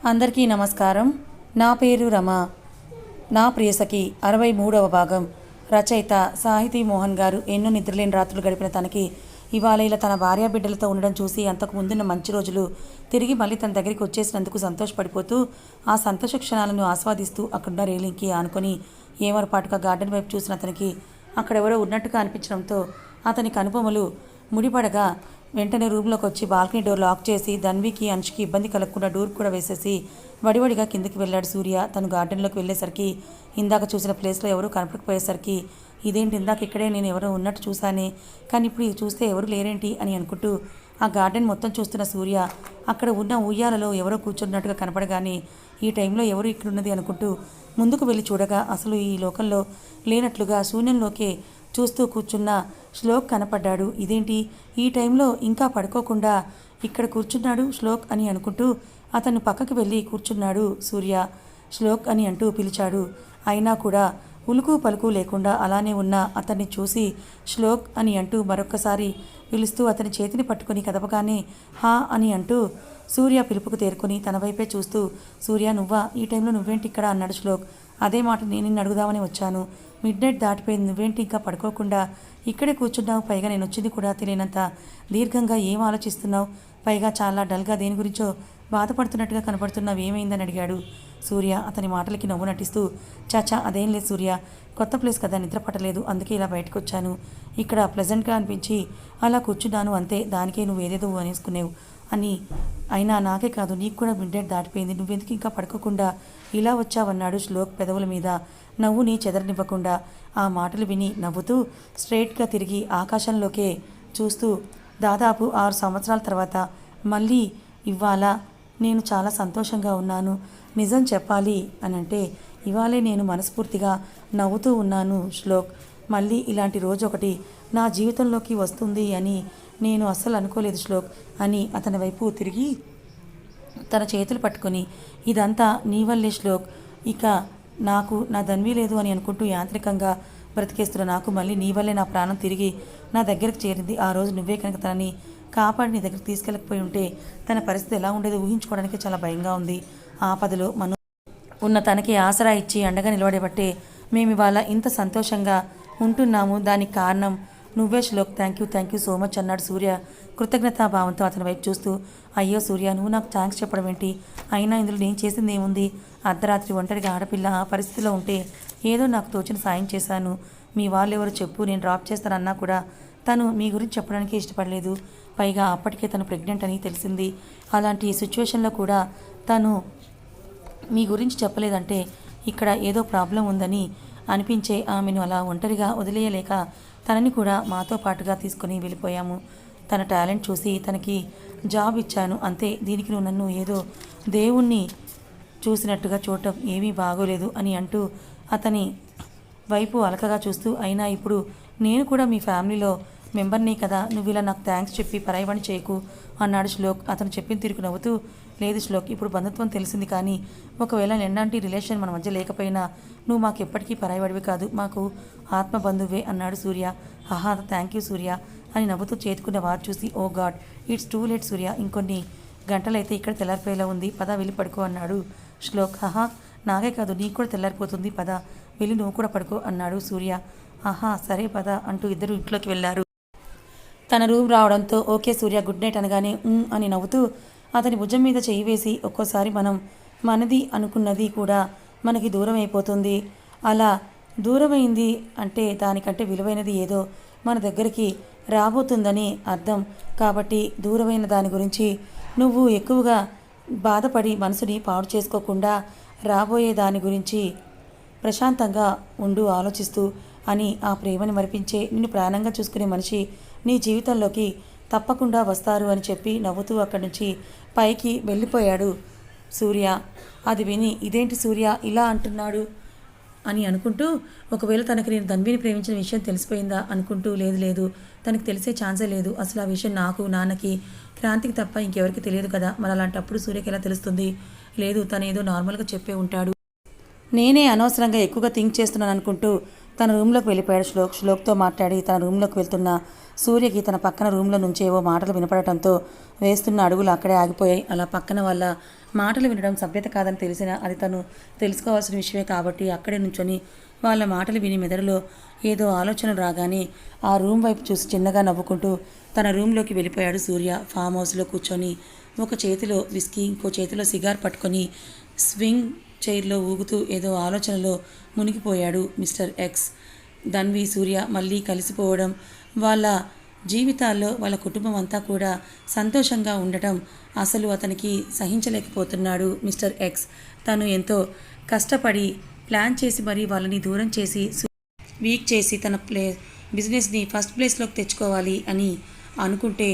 అందరికీ నమస్కారం. నా పేరు రమ. నా ప్రియసఖి 63వ భాగం. రచయిత సాహితీ మోహన్ గారు. ఎన్నో నిద్రలేని రాత్రులు గడిపిన తనకి ఇవాళ ఇలా తన భార్య బిడ్డలతో ఉండడం చూసి అంతకు ముందున్న మంచి రోజులు తిరిగి మళ్ళీ తన దగ్గరికి వచ్చేసినందుకు సంతోషపడిపోతూ ఆ సంతోష క్షణాలను ఆస్వాదిస్తూ అక్కడున్న రేలింగ్కి ఆనుకొని ఏమరపాటుగా గార్డెన్ వైపు చూసిన అతనికి అక్కడెవరో ఉన్నట్టుగా అనిపించడంతో అతని కనుబొమలు ముడిపడగా వెంటనే రూమ్లోకి వచ్చి బాల్కనీ డోర్ లాక్ చేసి ధన్వికి అంశుకి ఇబ్బంది కలగకుండా డోర్ కూడా వేసేసి వడివడిగా కిందకి వెళ్ళాడు సూర్య. తను గార్డెన్లోకి వెళ్ళేసరికి ఇందాక చూసిన ప్లేస్లో ఎవరూ కనపడకపోయేసరికి ఇదేంటి, ఇందాక ఇక్కడే నేను ఎవరో ఉన్నట్టు చూశానే, కానీ ఇప్పుడు చూస్తే ఎవరు లేరేంటి అని అనుకుంటూ ఆ గార్డెన్ మొత్తం చూస్తున్న సూర్య అక్కడ ఉన్న ఉయ్యాలలో ఎవరో కూర్చున్నట్టుగా కనపడగానే ఈ టైంలో ఎవరు ఇక్కడున్నది అనుకుంటూ ముందుకు వెళ్ళి చూడగా అసలు ఈ లోకంలో లేనట్లుగా శూన్యంలోకే చూస్తూ కూర్చున్న శ్లోక్ కనపడ్డాడు. ఇదేంటి ఈ టైంలో ఇంకా పడుకోకుండా ఇక్కడ కూర్చున్నాడు శ్లోక్ అని అనుకుంటూ అతను పక్కకి వెళ్ళి కూర్చున్నాడు సూర్య. శ్లోక్ అని అంటూ పిలిచాడు. అయినా కూడా ఉలుకు పలుకు లేకుండా అలానే ఉన్న అతన్ని చూసి శ్లోక్ అని అంటూ మరొక్కసారి పిలుస్తూ అతని చేతిని పట్టుకొని కదపగానే హా అని అంటూ సూర్య పిలుపుకు తేరుకొని తన వైపే చూస్తూ సూర్య నువ్వా, ఈ టైంలో నువ్వేంటి ఇక్కడ అన్నాడు శ్లోక్. అదే మాట నేను నిన్ను అడుగుదామని వచ్చాను. మిడ్ నైట్ దాటిపోయింది, నువ్వేంటి ఇంకా పడుకోకుండా ఇక్కడే కూర్చున్నావు? పైగా నేను వచ్చింది కూడా తెలియనంత దీర్ఘంగా ఏం ఆలోచిస్తున్నావు? పైగా చాలా డల్గా దేని గురించో బాధపడుతున్నట్టుగా కనపడుతున్నావు, ఏమైందని అడిగాడు సూర్య. అతని మాటలకి నవ్వు నటిస్తూ చాచా అదేం లేదు సూర్య, కొత్త ప్లేస్ కదా, నిద్ర పట్టలేదు, అందుకే ఇలా బయటకు వచ్చాను. ఇక్కడ ప్లెజెంట్గా అనిపించి అలా కూర్చున్నాను అంతే, దానికే నువ్వు ఏదేదో అనేసుకునేవు అని. అయినా నాకే కాదు నీకు కూడా మిడ్ నైట్ దాటిపోయింది, నువ్వెందుకు ఇంకా పడుకోకుండా ఇలా వచ్చావన్నాడు శ్లోక్ పెదవుల మీద నవ్వుని చెదరనివ్వకుండా. ఆ మాటలు విని నవ్వుతూ స్ట్రైట్గా తిరిగి ఆకాశంలోకే చూస్తూ దాదాపు 6 సంవత్సరాల తర్వాత మళ్ళీ ఇవాళ నేను చాలా సంతోషంగా ఉన్నాను. నిజం చెప్పాలి అని అంటే ఇవాళే నేను మనస్ఫూర్తిగా నవ్వుతూ ఉన్నాను శ్లోక్. మళ్ళీ ఇలాంటి రోజు ఒకటి నా జీవితంలోకి వస్తుంది అని నేను అస్సలు అనుకోలేదు శ్లోక్ అని అతని వైపు తిరిగి తన చేతులు పట్టుకొని ఇదంతా నీ వల్లే శ్లోక్, ఇక నాకు నా ధన్వి లేదు అని అనుకుంటూ యాంత్రికంగా బ్రతికేస్తున్న నాకు మళ్ళీ నీ వల్లే నా ప్రాణం తిరిగి నా దగ్గరకు చేరింది. ఆ రోజు నువ్వే కనుక తనని కాపాడి నీ దగ్గరికి తీసుకెళ్ళకపోయి ఉంటే తన పరిస్థితి ఎలా ఉండేదో ఊహించుకోవడానికి చాలా భయంగా ఉంది. ఆపదలో మనం ఉన్న తనకి ఆసరా ఇచ్చి అండగా నిలబడేబట్టే మేము ఇవాళ ఇంత సంతోషంగా ఉంటున్నాము. దానికి కారణం నువ్వే shlok. Thank you so much అన్నాడు సూర్య కృతజ్ఞతాభావంతో అతని వైపు చూస్తూ. అయ్యో సూర్య, నువ్వు నాకు థ్యాంక్స్ చెప్పడం ఏంటి? అయినా ఇందులో నేను చేసింది ఏముంది? అర్ధరాత్రి ఒంటరిగా ఆడపిల్ల ఆ పరిస్థితిలో ఉంటే ఏదో నాకు తోచిన సాయం చేశాను. మీ వాళ్ళు ఎవరు చెప్పు, నేను డ్రాప్ చేస్తానన్నా కూడా తను మీ గురించి చెప్పడానికి ఇష్టపడలేదు. పైగా అప్పటికే తను ప్రెగ్నెంట్ అని తెలిసింది. అలాంటి సిచ్యువేషన్లో కూడా తను మీ గురించి చెప్పలేదంటే ఇక్కడ ఏదో ప్రాబ్లం ఉందని అనిపించే ఆమెను అలా ఒంటరిగా వదిలేయలేక తనని కూడా మాతో పాటుగా తీసుకొని వెళ్ళిపోయాము. తన టాలెంట్ చూసి తనకి జాబ్ ఇచ్చాను అంతే. దీనికి నువ్వు నన్ను ఏదో దేవుణ్ణి చూసినట్టుగా చూడటం ఏమీ బాగోలేదు అని అంటూ అతని వైపు అలకగా చూస్తూ, అయినా ఇప్పుడు నేను కూడా మీ ఫ్యామిలీలో మెంబర్ని కదా, నువ్వు ఇలా నాకు థ్యాంక్స్ చెప్పి పరాయివాణి చేయకు అన్నాడు శ్లోక్. అతను చెప్పిన తీరుకు నవ్వుతూ, లేదు శ్లోక్, ఇప్పుడు బంధుత్వం తెలిసింది, కానీ ఒకవేళ ఎలాంటి రిలేషన్ మన మధ్య లేకపోయినా నువ్వు మాకు ఎప్పటికీ పరాయివాడివి కాదు, మాకు ఆత్మ బంధువే అన్నాడు సూర్య. ఆహా థ్యాంక్ యూ సూర్య అని నవ్వుతూ చేతుకున్న వారు చూసి, ఓ గాడ్ ఇట్స్ టూ లేట్ సూర్య, ఇంకొన్ని గంటలైతే ఇక్కడ తెల్లారిపోయేలా ఉంది, పద వెళ్ళి పడుకో అన్నాడు శ్లోక్. ఆహా నాకే కాదు నీకు కూడా తెల్లారిపోతుంది, పద వెళ్ళి నువ్వు కూడా పడుకో అన్నాడు సూర్య. ఆహా సరే పద అంటూ ఇద్దరు ఇంట్లోకి వెళ్ళారు. తన రూమ్ రావడంతో ఓకే సూర్య గుడ్ నైట్ అనగానే అని నవ్వుతూ అతని భుజం మీద చేయి వేసి, ఒక్కోసారి మనం మనది అనుకున్నది కూడా మనకి దూరం అయిపోతుంది, అలా దూరమైంది అంటే దానికంటే విలువైనది ఏదో మన దగ్గరికి రాబోతుందని అర్థం. కాబట్టి దూరమైన దాని గురించి నువ్వు ఎక్కువగా బాధపడి మనసుని పాడు చేసుకోకుండా రాబోయే దాని గురించి ప్రశాంతంగా ఉండు ఆలోచిస్తూ అని ఆ ప్రేమని మరిపించే నిన్ను ప్రాణంగా చూసుకునే మనిషి నీ జీవితంలోకి తప్పకుండా వస్తారు అని చెప్పి నవ్వుతూ అక్కడి నుంచి పైకి వెళ్ళిపోయాడు సూర్య. అది విని ఇదేంటి సూర్య ఇలా అంటున్నాడు అని అనుకుంటూ, ఒకవేళ తనకి నేను ధన్విని ప్రేమించిన విషయం తెలిసిపోయిందా అనుకుంటూ, లేదు తనకి తెలిసే ఛాన్సే లేదు, అసలు ఆ విషయం నాకు నాన్నకి క్రాంతికి తప్ప ఇంకెవరికి తెలియదు కదా, మరి అలాంటప్పుడు సూర్యకి ఎలా తెలుస్తుంది? లేదు తను ఏదో నార్మల్గా చెప్పే ఉంటాడు, నేనే అనవసరంగా ఎక్కువగా థింక్ చేస్తున్నాను అనుకుంటూ తన రూమ్లోకి వెళ్ళిపోయాడు శ్లోక్తో మాట్లాడి తన రూమ్లోకి వెళ్తున్న సూర్యకి తన పక్కన రూమ్లో నుంచి ఏవో మాటలు వినపడటంతో వేస్తున్న అడుగులు అక్కడే ఆగిపోయాయి. అలా పక్కన వాళ్ళ మాటలు వినడం సభ్యత కాదని తెలిసినా అది తను తెలుసుకోవాల్సిన విషయమే కాబట్టి అక్కడే నుంచొని వాళ్ళ మాటలు విని మెదడులో ఏదో ఆలోచనలు రాగానే ఆ రూమ్ వైపు చూసి చిన్నగా నవ్వుకుంటూ తన రూమ్లోకి వెళ్ళిపోయాడు సూర్య. ఫామ్ హౌస్లో కూర్చొని ఒక చేతిలో విస్కీ ఇంకో చేతిలో సిగార్ పట్టుకొని స్వింగ్ చైర్లో ఊగుతూ ఏదో ఆలోచనలో మునిగిపోయాడు మిస్టర్ ఎక్స్. ధన్వి సూర్య మళ్ళీ కలిసిపోవడం, వాళ్ళ జీవితాల్లో వాళ్ళ కుటుంబం అంతా కూడా సంతోషంగా ఉండటం అసలు అతనికి సహించలేకపోతున్నాడు మిస్టర్ ఎక్స్. తను ఎంతో కష్టపడి ప్లాన్ చేసి మరీ వాళ్ళని దూరం చేసి వీక్ చేసి తన బిజినెస్ని ఫస్ట్ ప్లేస్లోకి తెచ్చుకోవాలి అని అనుకుంటే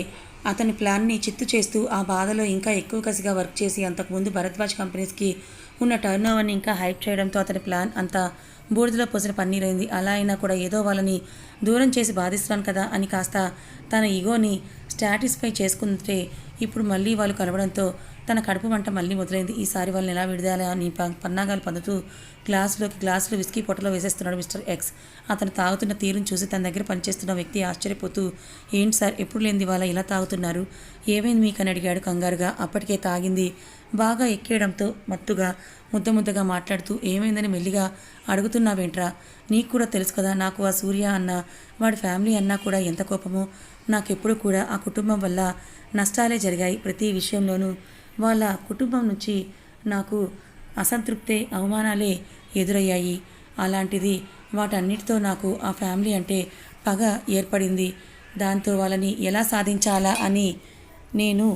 అతని ప్లాన్ని చిత్తు చేస్తూ ఆ బాధలో ఇంకా ఎక్కువ కసిగా వర్క్ చేసి అంతకుముందు భరద్వాజ్ కంపెనీస్కి ఉన్న టర్న్ ఓవర్ని ఇంకా హైప్ చేయడంతో అతని ప్లాన్ అంతా బూడిదలో పోసిన పన్నీరైంది. అలా అయినా కూడా ఏదో వాళ్ళని దూరం చేసి బాధిస్తున్నాను కదా అని కాస్త తన ఈగోని సాటిస్ఫై చేసుకుంటే ఇప్పుడు మళ్ళీ వాళ్ళు కలవడంతో తన కడుపు మంట మళ్ళీ మొదలైంది. ఈసారి వాళ్ళని ఎలా విడదాలా అని పన్నాగాలు పొందుతూ గ్లాసులు విస్కీ పొట్టలో వేసేస్తున్నాడు మిస్టర్ ఎక్స్. అతను తాగుతున్న తీరును చూసి తన దగ్గర పనిచేస్తున్న వ్యక్తి ఆశ్చర్యపోతూ, ఏంటి సార్ ఎప్పుడు లేనిది వాళ్ళ ఇలా తాగుతున్నారు, ఏమైంది మీకు అని అడిగాడు కంగారుగా. అప్పటికే తాగింది బాగా ఎక్కేయడంతో మత్తుగా ముద్దగా మాట్లాడుతూ, ఏమైందని మెల్లిగా అడుగుతున్నావేంట్రా, నీకు కూడా తెలుసు కదా నాకు ఆ సూర్య అన్న వాడి ఫ్యామిలీ అన్నా కూడా ఎంత కోపమో. నాకెప్పుడు కూడా ఆ కుటుంబం వల్ల నష్టాలే జరిగాయి. ప్రతి విషయంలోనూ వాళ్ళ కుటుంబం నుంచి నాకు అసంతృప్తే అవమానాలే ఎదురయ్యాయి. అలాంటిది వాటన్నిటితో నాకు ఆ ఫ్యామిలీ అంటే పగ ఏర్పడింది. దాంతో వాళ్ళని ఎలా సాధించాలా అని నేను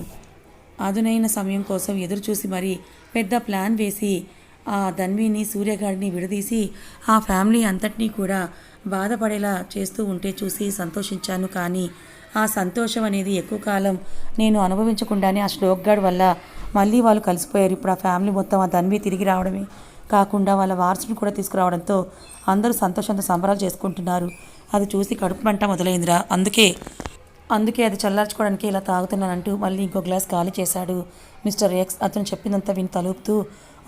అదునైన సమయం కోసం ఎదురుచూసి మరీ పెద్ద ప్లాన్ వేసి ఆ ధన్విని సూర్యగాడిని విడదీసి ఆ ఫ్యామిలీ అంతటినీ కూడా బాధపడేలా చేస్తూ ఉంటే చూసి సంతోషించాను. కానీ ఆ సంతోషం అనేది ఎక్కువ కాలం నేను అనుభవించకుండానే ఆ శ్లోక్ గార్డ్ వల్ల మళ్ళీ వాళ్ళు కలిసిపోయారు. ఇప్పుడు ఆ ఫ్యామిలీ మొత్తం ఆ ధన్వి తిరిగి రావడమే కాకుండా వాళ్ళ వారసుని కూడా తీసుకురావడంతో అందరూ సంతోషంతో సంబరాలు చేసుకుంటున్నారు. అది చూసి కడుపు మంట మొదలైందిరా. అందుకే అది చల్లార్చుకోవడానికి ఇలా తాగుతున్నానంటూ మళ్ళీ ఇంకో గ్లాస్ ఖాళీ చేశాడు మిస్టర్ ఎక్స్. అతను చెప్పిందంతా విని తలుపుతూ,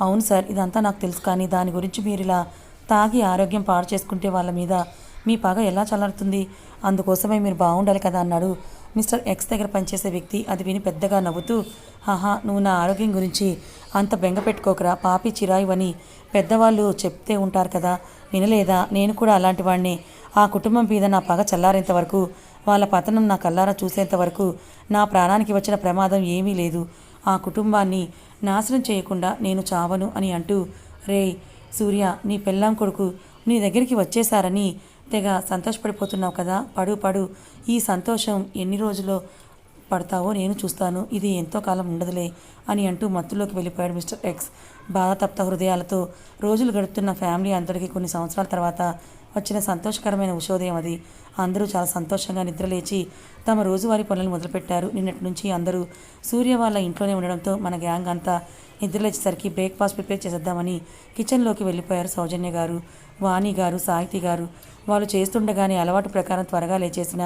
అవును సార్ ఇదంతా నాకు తెలుసు, కానీ దాని గురించి మీరు ఇలా తాగి ఆరోగ్యం పాడు చేసుకుంటే వాళ్ళ మీద మీ పగ ఎలా చల్లారుతుంది, అందుకోసమే మీరు బాగుండాలి కదా అన్నాడు మిస్టర్ ఎక్స్ దగ్గర పనిచేసే వ్యక్తి. అది విని పెద్దగా నవ్వుతూ, ఆహా నువ్వు నా ఆరోగ్యం గురించి అంత బెంగ పెట్టుకోకరా, పాపి చిరాయి అని పెద్దవాళ్ళు చెప్తే ఉంటారు కదా, వినలేదా, నేను కూడా అలాంటి వాడిని. ఆ కుటుంబం మీద నా పగ చల్లారేంత వరకు, వాళ్ళ పతనం నా కల్లారా చూసేంత వరకు నా ప్రాణానికి వచ్చిన ప్రమాదం ఏమీ లేదు. ఆ కుటుంబాన్ని నాశనం చేయకుండా నేను చావను అని అంటూ, రేయ్ సూర్య, నీ పెళ్ళాం కొడుకు నీ దగ్గరికి వచ్చేసారని తెగ సంతోషపడిపోతున్నావు కదా, పడు ఈ సంతోషం ఎన్ని రోజులు పడతావో నేను చూస్తాను, ఇది ఎంతో కాలం ఉండదులే అని అంటూ మత్తులోకి వెళ్ళిపోయాడు మిస్టర్ ఎక్స్. బాధతప్త హృదయాలతో రోజులు గడుపుతున్న ఫ్యామిలీ అందరికీ కొన్ని సంవత్సరాల తర్వాత వచ్చిన సంతోషకరమైన ఉషోదయం అది. అందరూ చాలా సంతోషంగా నిద్రలేచి తమ రోజువారీ పనులను మొదలుపెట్టారు. నిన్నటి నుంచి అందరూ సూర్య వాళ్ళ ఇంట్లోనే ఉండడంతో మన గ్యాంగ్ అంతా నిద్రలేచేసరికి బ్రేక్ఫాస్ట్ ప్రిపేర్ చేసేద్దామని కిచెన్లోకి వెళ్ళిపోయారు సౌజన్య గారు, వాణి గారు, సాహితి గారు. వాళ్ళు చేస్తుండగానే అలవాటు ప్రకారం త్వరగా లేచేసిన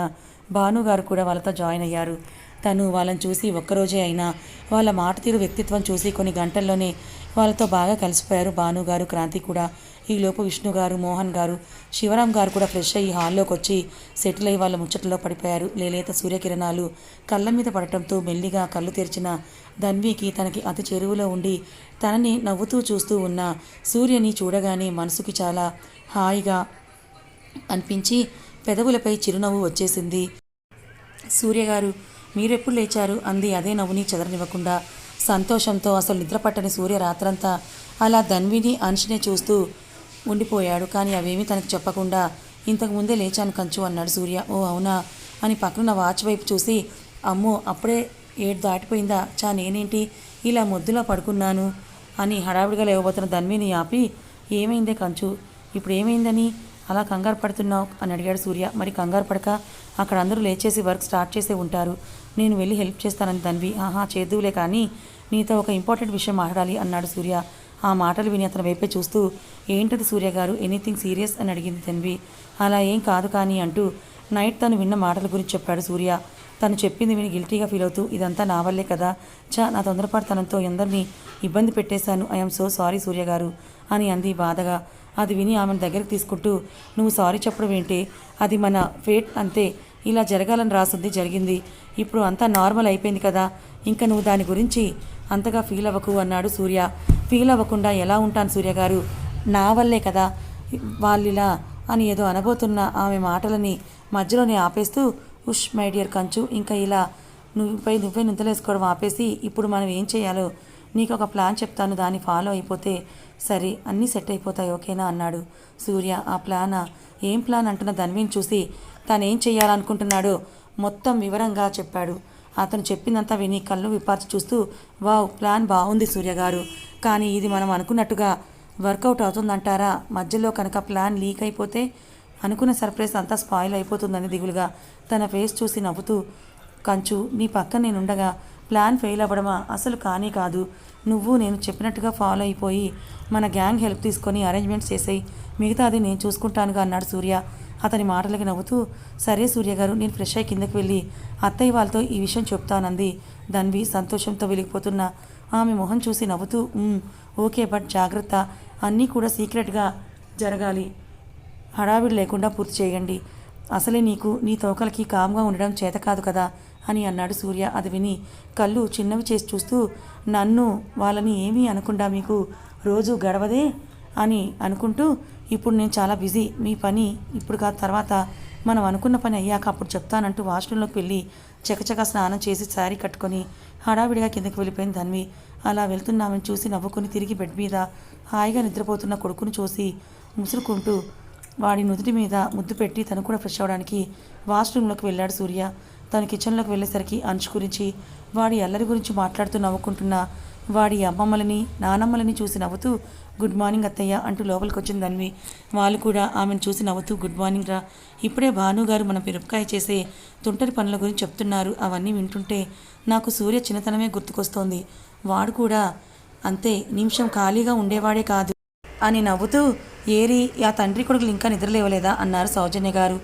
భానుగారు కూడా వాళ్ళతో జాయిన్ అయ్యారు. తను వాళ్ళని చూసి ఒక్కరోజే అయినా వాళ్ళ మాట తీరు, వ్యక్తిత్వం చూసి కొన్ని గంటల్లోనే వాళ్ళతో బాగా కలిసిపోయారు భానుగారు, క్రాంతి కూడా. ఈలోపు విష్ణు గారు, మోహన్ గారు, శివరాం గారు కూడా ఫ్రెష్ అయ్యి హాల్లోకి వచ్చి సెటిల్ అయ్యి వాళ్ళ ముచ్చట్లో పడిపోయారు. లేలేత సూర్యకిరణాలు కళ్ళ మీద పడటంతో మెల్లిగా కళ్ళు తెరిచిన ధన్వికి తనకి అతి చెరువులో ఉండి తనని నవ్వుతూ చూస్తూ ఉన్న సూర్యని చూడగానే మనసుకి చాలా హాయిగా అనిపించి పెదవులపై చిరునవ్వు వచ్చేసింది. సూర్యగారు మీరెప్పుడు లేచారు అంది అదే నవ్వుని చెదరనివ్వకుండా. సంతోషంతో అసలు నిద్రపట్టని సూర్య రాత్రంతా అలా ధన్విని అంశనే చూస్తూ ఉండిపోయాడు. కానీ అవేమీ తనకు చెప్పకుండా ఇంతకుముందే లేచాను కంచు అన్నాడు సూర్య. ఓ అవునా అని పక్కన వాచ్ వైపు చూసి, అమ్మో అప్పుడే 7 దాటిపోయిందా, చా నేనేంటి ఇలా మొద్దులా పడుకున్నాను అని హడావిడిగా లేవబోతున్న ధన్విని ఆపి, ఏమైందే కంచు, ఇప్పుడు ఏమైందని అలా కంగారు పడుతున్నావు అని అడిగాడు సూర్య. మరి కంగారు పడక, అక్కడ అందరూ లేచేసి వర్క్ స్టార్ట్ చేసే ఉంటారు, నేను వెళ్ళి హెల్ప్ చేస్తానని ధన్వి. ఆహా చేద్దువులే, కానీ నీతో ఒక ఇంపార్టెంట్ విషయం మాట్లాడాలి అన్నాడు సూర్య. ఆ మాటలు విని అతని వైపే చూస్తూ, ఏంటది సూర్య గారు, ఎనీథింగ్ సీరియస్ అని అడిగింది ధన్వి. అలా ఏం కాదు కానీ అంటూ నైట్ తను విన్న మాటల గురించి చెప్పాడు సూర్య. తను చెప్పింది విని గిల్టీగా ఫీల్ అవుతూ, ఇదంతా నా వల్లే కదా, నా తొందరపాటుతనంతో అందరినీ ఇబ్బంది పెట్టేశాను, ఐఎమ్ సో సారీ సూర్య గారు అని అంది బాధగా. అది విని ఆమెను దగ్గరికి తీసుకుంటూ, నువ్వు సారీ చెప్పడం ఏంటి, అది మన ఫేట్ అంతే, ఇలా జరగాలని రాసుంది జరిగింది, ఇప్పుడు అంతా నార్మల్ అయిపోయింది కదా, ఇంకా నువ్వు దాని గురించి అంతగా ఫీల్ అవ్వకు అన్నాడు సూర్య. ఫీల్ అవ్వకుండా ఎలా ఉంటాను సూర్య గారు, నా వల్లే కదా వాళ్ళిలా అని ఏదో అనబోతున్న ఆమె మాటలని మధ్యలోనే ఆపేస్తూ, ఉష్ మై డియర్ కంచు, ఇంకా ఇలా నువ్వే నిద్రలేసుకోవడం ఆపేసి ఇప్పుడు మనం ఏం చేయాలో నీకు ఒక ప్లాన్ చెప్తాను, దాన్ని ఫాలో అయిపోతే సరే అన్నీ సెట్ అయిపోతాయి, ఓకేనా అన్నాడు సూర్య. ఆ ప్లానా, ఏం ప్లాన్ అంటున్న ధన్విని చూసి తనేం చేయాలనుకుంటున్నాడో మొత్తం వివరంగా చెప్పాడు. అతను చెప్పిందంతా విని కళ్ళు విప్పార్చి చూస్తూ, వావ్ ప్లాన్ బాగుంది సూర్య గారు, కానీ ఇది మనం అనుకున్నట్టుగా వర్కౌట్ అవుతుందంటారా, మధ్యలో కనుక ప్లాన్ లీక్ అయిపోతే అనుకున్న సర్ప్రైజ్ అంతా స్పాయిల్ అయిపోతుందని దిగులుగా తన ఫేస్ చూసి నవ్వుతూ, కంచు నీ పక్కన నేనుండగా ప్లాన్ ఫెయిల్ అవ్వడమా, అసలు కానీ కాదు, నువ్వు నేను చెప్పినట్టుగా ఫాలో అయిపోయి మన గ్యాంగ్ హెల్ప్ తీసుకొని అరేంజ్మెంట్స్ చేసేయి, మిగతాది నేను చూసుకుంటానుగా అన్నాడు సూర్య. అతని మాటలకి నవ్వుతూ, సరే సూర్య గారు, నేను ఫ్రెష్ అయ్యి కిందకి వెళ్ళి అత్తయ్య వాళ్ళతో ఈ విషయం చెప్తానంది ధన్వి సంతోషంతో వెలిగిపోతున్న ఆమె మొహం చూసి నవ్వుతూ, ఓకే బట్ జాగ్రత్త, అన్నీ కూడా సీక్రెట్గా జరగాలి, హడావిడి లేకుండా పూర్తి చేయండి, అసలే నీకు నీ తోకలకి కామ్గా ఉండడం చేత కాదు కదా అని అన్నాడు సూర్య. అది విని కళ్ళు చిన్నవి చేసి చూస్తూ, నన్ను వాళ్ళని ఏమీ అనకుండా మీకు రోజు గడవదే అని అనుకుంటూ, ఇప్పుడు నేను చాలా బిజీ, మీ పని ఇప్పుడు కాదు, తర్వాత మనం అనుకున్న పని అయ్యాక అప్పుడు చెప్తానంటూ వాష్రూమ్లోకి వెళ్ళి చకచక స్నానం చేసి శారీ కట్టుకొని హడావిడిగా కిందకి వెళ్ళిపోయింది ధన్వి. అలా వెళ్తున్నామని చూసి నవ్వుకుని తిరిగి బెడ్ మీద హాయిగా నిద్రపోతున్న కొడుకును చూసి ముసురుకుంటూ వాడి నుదుటి మీద ముద్దు పెట్టి తను కూడా ఫ్రెష్ అవ్వడానికి వాష్రూమ్లోకి వెళ్ళాడు సూర్య. తను కిచెన్లోకి వెళ్ళేసరికి అంశు గురించి వాడి అల్లరి గురించి మాట్లాడుతూ నవ్వుకుంటున్న వాడి అమ్మమ్మలని నానమ్మలని చూసి నవ్వుతూ, గుడ్ మార్నింగ్ అత్తయ్య అంటూ లోపలికి వచ్చింది ధన్వి. వాళ్ళు కూడా ఆమెను చూసి నవ్వుతూ, గుడ్ మార్నింగ్ రా, ఇప్పుడే భానుగారు మన మిరపకాయ చేసే తుంటరి పనుల గురించి చెప్తున్నారు, అవన్నీ వింటుంటే నాకు సూర్య చిన్నతనమే గుర్తుకొస్తోంది, వాడు కూడా అంతే, నిమిషం ఖాళీగా ఉండేవాడే కాదు అని నవ్వుతూ, ఏరి ఆ తండ్రి కొడుకులు ఇంకా నిద్రలేవలేదా అన్నారు సౌజన్య గారు.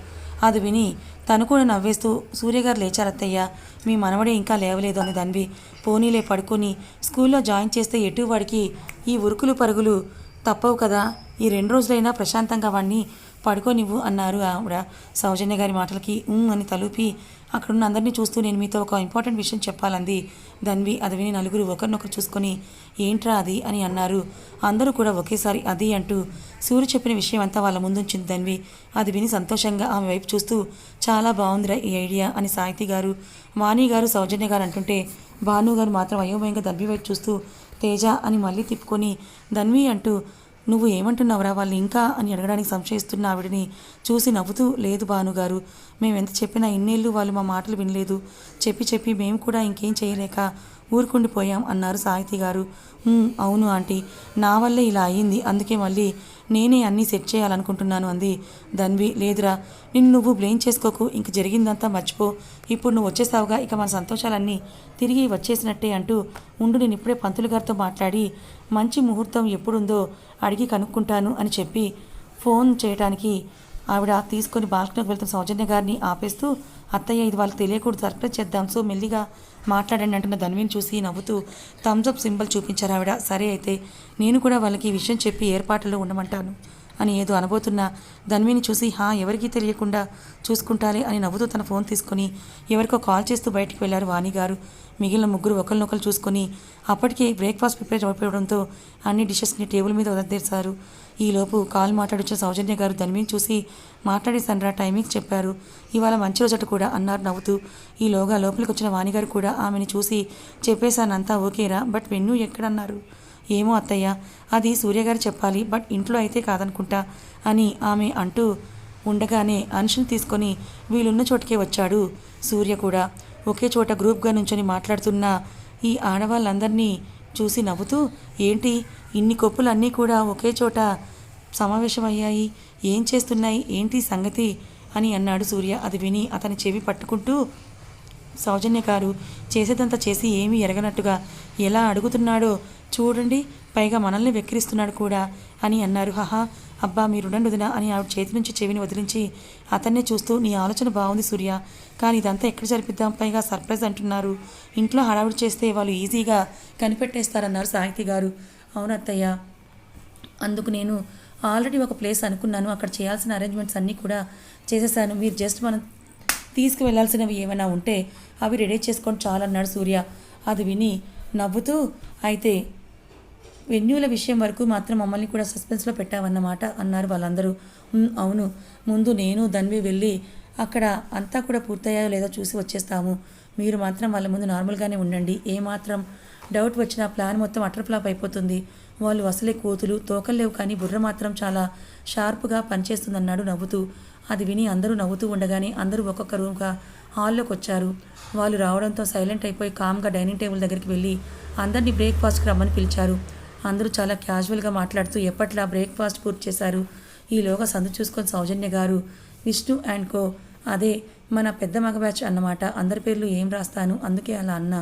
అది విని తను కూడా నవ్వేస్తూ, సూర్యగారు లేచారత్తయ్య, మీ మనవడే ఇంకా లేవలేదు అని ధన్వి. పోనీలే పడుకొని స్కూల్లో జాయిన్ చేస్తే ఎటు వాడికి ఈ ఉరుకులు పరుగులు తప్పవు కదా, ఈ 2 రోజులైనా ప్రశాంతంగా వాడిని పడుకోనివ్వు అన్నారు ఆవిడ. సౌజన్య గారి మాటలకి అని తలుపి అక్కడున్న అందరినీ చూస్తూ, నేను మీతో ఒక ఇంపార్టెంట్ విషయం చెప్పాలంది ధన్వి. అది విని నలుగురు ఒకరినొకరు చూసుకొని, ఏంట్రా అది అని అన్నారు. అందరూ కూడా ఒకేసారి అది అంటూ సూర్య చెప్పిన విషయం అంతా వాళ్ళ ముందుంచింది ధన్వి. అది విని సంతోషంగా ఆమె వైపు చూస్తూ, చాలా బాగుందిరా ఈ ఐడియా అని సాహితీ గారు, వాణి గారు, సౌజన్య గారు అంటుంటే భాను గారు మాత్రం అయోమయంగా ధన్వి వైపు చూస్తూ, తేజ అని మళ్ళీ తిప్పుకొని ధన్వి అంటూ, నువ్వు ఏమంటున్నావురా వాళ్ళు ఇంకా అని అడగడానికి సంశయిస్తున్న ఆవిడని చూసి నవ్వుతూ, లేదు భానుగారు, మేమెంత చెప్పినా ఇన్నేళ్ళు వాళ్ళు మా మాటలు వినలేదు, చెప్పి మేము కూడా ఇంకేం చేయలేక ఊరుకుండిపోయాం అన్నారు సాహితీ గారు. అవును ఆంటీ, నా వల్లే ఇలా అయ్యింది, అందుకే మళ్ళీ నేనే అన్నీ సెట్ చేయాలనుకుంటున్నాను అంది ధన్వి. లేదురా, నిన్ను నువ్వు బ్లేమ్ చేసుకోకు, ఇంక జరిగిందంతా మర్చిపో, ఇప్పుడు నువ్వు వచ్చేసావుగా, ఇక మన సంతోషాలన్నీ తిరిగి వచ్చేసినట్టే అంటూ, ఉండు నేను ఇప్పుడే పంతులు గారితో మాట్లాడి మంచి ముహూర్తం ఎప్పుడుందో అడిగి కనుక్కుంటాను అని చెప్పి ఫోన్ చేయడానికి ఆవిడ తీసుకొని బాల్కనీకి వెళ్తున్న సౌజన్య గారిని ఆపేస్తూ, అత్తయ్య ఇది వాళ్ళకి తెలియకూడదు, సర్ప్రైజ్ చేద్దాం, సో మెల్లిగా మాట్లాడండి అంటున్న ధన్విని చూసి నవ్వుతూ థమ్స్అప్ సింబల్ చూపించారు ఆవిడ. సరే అయితే నేను కూడా వాళ్ళకి ఈ విషయం చెప్పి ఏర్పాట్లలో ఉండమంటాను అని ఏదో అనబోతున్న ధన్విని చూసి, ఎవరికీ తెలియకుండా చూసుకుంటారే అని నవ్వుతూ తన ఫోన్ తీసుకొని ఎవరికో కాల్ చేస్తూ బయటికి వెళ్ళారు వాణి గారు. మిగిలిన ముగ్గురు ఒకరినొకరు చూసుకొని అప్పటికే బ్రేక్ఫాస్ట్ ప్రిపేర్ అయిపోవడంతో అన్ని డిషెస్ని టేబుల్ మీద వదిలేశారు. ఈలోపు కాల్ మాట్లాడొచ్చిన సౌజన్య గారు ధన్విని చూసి, మాట్లాడేసన్రా, టైమింగ్స్ చెప్పారు, ఇవాళ మంచి రోజట కూడా అన్నారు నవ్వుతూ. ఈలోగా లోపలికి వచ్చిన వాణిగారు కూడా ఆమెను చూసి, చెప్పేశానంతా ఓకేరా, బట్ వెన్ను ఎక్కడన్నారు, ఏమో అత్తయ్య, అది సూర్యగారు చెప్పాలి, బట్ ఇంట్లో అయితే కాదనుకుంటా అని ఆమె అంటూ ఉండగానే అంశుని తీసుకొని వీళ్ళున్న చోటుకే వచ్చాడు సూర్య కూడా. ఒకే చోట గ్రూప్గా నుంచొని మాట్లాడుతున్న ఈ ఆడవాళ్ళందరినీ చూసి నవ్వుతూ, ఏంటి ఇన్ని కొప్పులన్నీ కూడా ఒకే చోట సమావేశమయ్యాయి, ఏం చేస్తున్నాయి, ఏంటి సంగతి అని అన్నాడు సూర్య. అది విని అతని చెవి పట్టుకుంటూ, సౌజన్య గారు చేసేదంతా చేసి ఏమీ ఎరగనట్టుగా ఎలా అడుగుతున్నాడో చూడండి, పైగా మనల్ని వెక్కిరిస్తున్నాడు కూడా అని అన్నారు. అబ్బా మీరుండండి వదినా అని ఆవిడ చేతి నుంచి చెవిని వదిలించి అతన్నే చూస్తూ, నీ ఆలోచన బాగుంది సూర్య, కానీ ఇదంతా ఎక్కడ జరిపిద్దాం, పైగా సర్ప్రైజ్ అంటున్నారు, ఇంట్లో హడావుడి చేస్తే వాళ్ళు ఈజీగా కనిపెట్టేస్తారన్నారు సాహితీ గారు. అవునత్తయ్య, అందుకు నేను ఆల్రెడీ ఒక ప్లేస్ అనుకున్నాను, అక్కడ చేయాల్సిన అరేంజ్మెంట్స్ అన్నీ కూడా చేసేసాను. మీరు జస్ట్ మనం తీసుకువెళ్లాల్సినవి ఏమైనా ఉంటే అవి రెడీ చేసుకొని చాలన్నాడు సూర్య. అది విని నవ్వుతూ, అయితే వెన్యూల విషయం వరకు మాత్రం మమ్మల్ని కూడా సస్పెన్స్లో పెట్టావన్నమాట అన్నారు వాళ్ళందరూ. అవును, ముందు నేను ధన్వి వెళ్ళి అక్కడ అంతా కూడా పూర్తయ్యాయో లేదో చూసి వచ్చేస్తాము. మీరు మాత్రం వాళ్ళ ముందు నార్మల్గానే ఉండండి. ఏమాత్రం డౌట్ వచ్చినా ప్లాన్ మొత్తం అటర్ ఫ్లాప్ అయిపోతుంది. వాళ్ళు అసలే కోతులు, తోకలేవు, కానీ బుర్ర మాత్రం చాలా షార్ప్గా పనిచేస్తుందన్నాడు నవ్వుతూ. అది విని అందరూ నవ్వుతూ ఉండగానే అందరూ ఒక్కొక్క రూమ్గా హాల్లోకి వచ్చారు. వాళ్ళు రావడంతో సైలెంట్ అయిపోయి కామ్గా డైనింగ్ టేబుల్ దగ్గరికి వెళ్ళి అందరినీ బ్రేక్ఫాస్ట్కి రమ్మని పిలిచారు. అందరూ చాలా క్యాజువల్గా మాట్లాడుతూ ఎప్పట్లా బ్రేక్ఫాస్ట్ పూర్తి చేశారు. ఈలోగా సందు చూసుకొని సౌజన్య గారు, విష్ణు అండ్ కో, అదే మన పెద్ద మగ బ్యాచ్ అన్నమాట, అందరి పేర్లు ఏం రాస్తాను అందుకే అలా అన్న,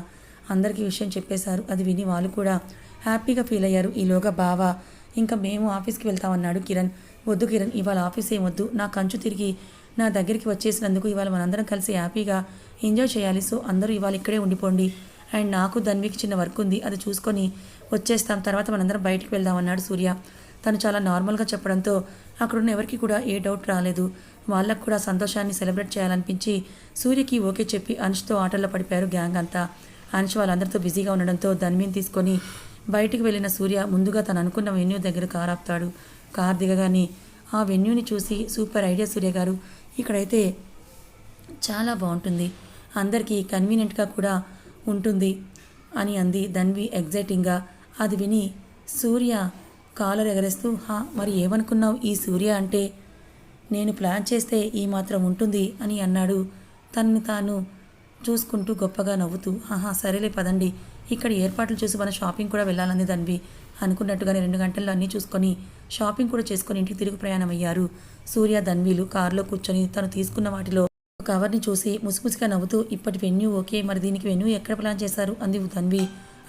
అందరికీ విషయం చెప్పేశారు. అది విని వాళ్ళు కూడా హ్యాపీగా ఫీల్ అయ్యారు. ఈలోగా బావా, ఇంకా మేము ఆఫీస్కి వెళ్తామన్నాడు కిరణ్. వద్దు కిరణ్, ఇవాళ ఆఫీస్ ఏం వద్దు, నా కంచు తిరిగి నా దగ్గరికి వచ్చేసినందుకు ఇవాళ మనందరం కలిసి హ్యాపీగా ఎంజాయ్ చేయాలి. సో అందరూ ఇవాళ ఇక్కడే ఉండిపోండి. అండ్ నాకు ధన్వికి చిన్న వర్క్ ఉంది, అది చూసుకొని వచ్చేస్తాం, తర్వాత మనందరం బయటికి వెళ్దామన్నాడు సూర్య. తను చాలా నార్మల్గా చెప్పడంతో అక్కడున్న ఎవరికి కూడా ఏ డౌట్ రాలేదు. వాళ్ళకు కూడా సంతోషాన్ని సెలబ్రేట్ చేయాలనిపించి సూర్యకి ఓకే చెప్పి అనుష్తో ఆటల్లో పడిపోయారు గ్యాంగ్ అంతా. అనుష్ వాళ్ళందరితో బిజీగా ఉండడంతో ధన్విని తీసుకొని బయటికి వెళ్ళిన సూర్య ముందుగా తను అనుకున్న వెన్యూ దగ్గర కారు ఆపుతాడు. కార్ దిగగానే ఆ వెన్యూని చూసి, సూపర్ ఐడియా సూర్య గారు, ఇక్కడైతే చాలా బాగుంటుంది, అందరికీ కన్వీనియంట్గా కూడా ఉంటుంది అని అంది ధన్వి ఎగ్జైటింగ్గా. అది విని సూర్య కాలర్ ఎగరేస్తూ, మరి ఏమనుకున్నావు, ఈ సూర్య అంటే నేను ప్లాన్ చేస్తే ఈ మాత్రం ఉంటుంది అని అన్నాడు. తనని తాను చూసుకుంటూ గొప్పగా నవ్వుతూ. సరేలే పదండి, ఇక్కడ ఏర్పాట్లు చూసి మన షాపింగ్ కూడా వెళ్ళాలని ధన్వి. అనుకున్నట్టుగానే 2 గంటల్లో అన్నీ చూసుకొని షాపింగ్ కూడా చేసుకొని ఇంటికి తిరుగు ప్రయాణం అయ్యారు. సూర్య ధన్వీలు కారులో కూర్చొని తను తీసుకున్న వాటిలో ఒక కవర్ని చూసి ముసిముసిగా నవ్వుతూ, ఇప్పటి వెన్యూ ఓకే, మరి దీనికి వెన్యూ ఎక్కడ ప్లాన్ చేశారు అంది ధన్వి.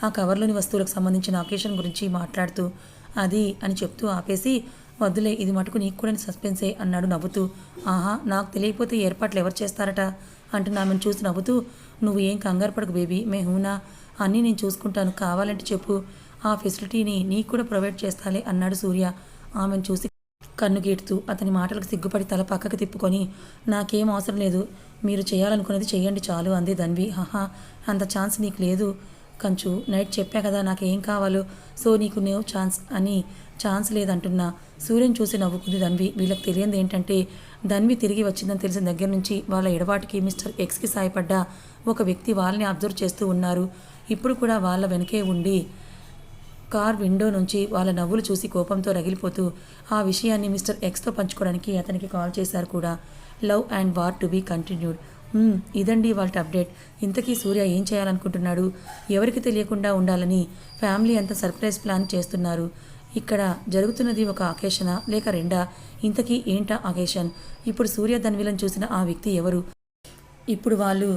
ఆ కవర్లోని వస్తువులకు సంబంధించిన అకేషన్ గురించి మాట్లాడుతూ. అది అని చెప్తూ ఆపేసి, వద్దులే, ఇది మటుకు నీకు కూడా సస్పెన్సే అన్నాడు నవ్వుతూ. నాకు తెలియకపోతే ఏర్పాట్లు ఎవరు చేస్తారట అంటున్న ఆమెను చూసి నవ్వుతూ, నువ్వు ఏం కంగారు పడకు బేబీ, హూనా, అన్నీ నేను చూసుకుంటాను, కావాలంటే చెప్పు, ఆ ఫెసిలిటీని నీకు కూడా ప్రొవైడ్ చేస్తాలే అన్నాడు సూర్య ఆమెను చూసి కన్నుగీటుతూ. అతని మాటలకు సిగ్గుపడి తల పక్కకు తిప్పుకొని, నాకేం అవసరం లేదు, మీరు చేయాలనుకున్నది చేయండి చాలు అంది ధన్వి. అంత ఛాన్స్ నీకు లేదు కంచు, నైట్ చెప్పా కదా నాకేం కావాలో, సో నీకు నో ఛాన్స్ అని. ఛాన్స్ లేదంటున్నా సూర్యని చూసి నవ్వుకుంది ధన్వి. వీళ్ళకి తెలియంది ఏంటంటే ధన్వి తిరిగి వచ్చిందని తెలిసిన దగ్గర నుంచి వాళ్ళ ఎడబాటుకి మిస్టర్ ఎక్స్కి సాయపడ్డ ఒక వ్యక్తి వాళ్ళని అబ్జర్వ్ చేస్తూ ఉన్నారు. ఇప్పుడు కూడా వాళ్ళ వెనకే ఉండి కార్ విండో నుంచి వాళ్ళ నవ్వులు చూసి కోపంతో రగిలిపోతూ ఆ విషయాన్ని మిస్టర్ ఎక్స్తో పంచుకోవడానికి అతనికి కాల్ చేశారు కూడా. Love and war to be continued. ఇదండి వాళ్ళ అప్డేట్. ఇంతకీ సూర్య ఏం చేయాలనుకుంటున్నాడు, ఎవరికి తెలియకుండా ఉండాలని ఫ్యామిలీ అంతా సర్ప్రైజ్ ప్లాన్ చేస్తున్నారు. ఇక్కడ జరుగుతున్నది ఒక అకేషనా లేక రెండా, ఇంతకీ ఏంటా అకేషన్, ఇప్పుడు సూర్య ధన్విలను చూసిన ఆ వ్యక్తి ఎవరు, ఇప్పుడు వాళ్ళు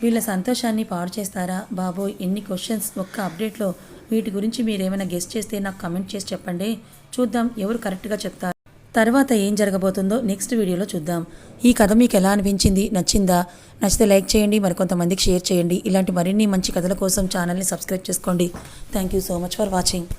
వీళ్ళ సంతోషాన్ని పాడు చేస్తారా? బాబోయ్, ఎన్ని క్వశ్చన్స్ ఒక్క అప్డేట్లో. వీటి గురించి మీరేమైనా గెస్ట్ చేస్తే నాకు కమెంట్ చేసి చెప్పండి, చూద్దాం ఎవరు కరెక్ట్గా చెప్తారు. తర్వాత ఏం జరగబోతుందో నెక్స్ట్ వీడియోలో చూద్దాం. ఈ కథ మీకు ఎలా అనిపించింది, నచ్చిందా? నచ్చితే లైక్ చేయండి, మరికొంతమందికి షేర్ చేయండి. ఇలాంటి మరిన్ని మంచి కథల కోసం ఛానల్ని సబ్స్క్రైబ్ చేసుకోండి. Thank you so much for watching.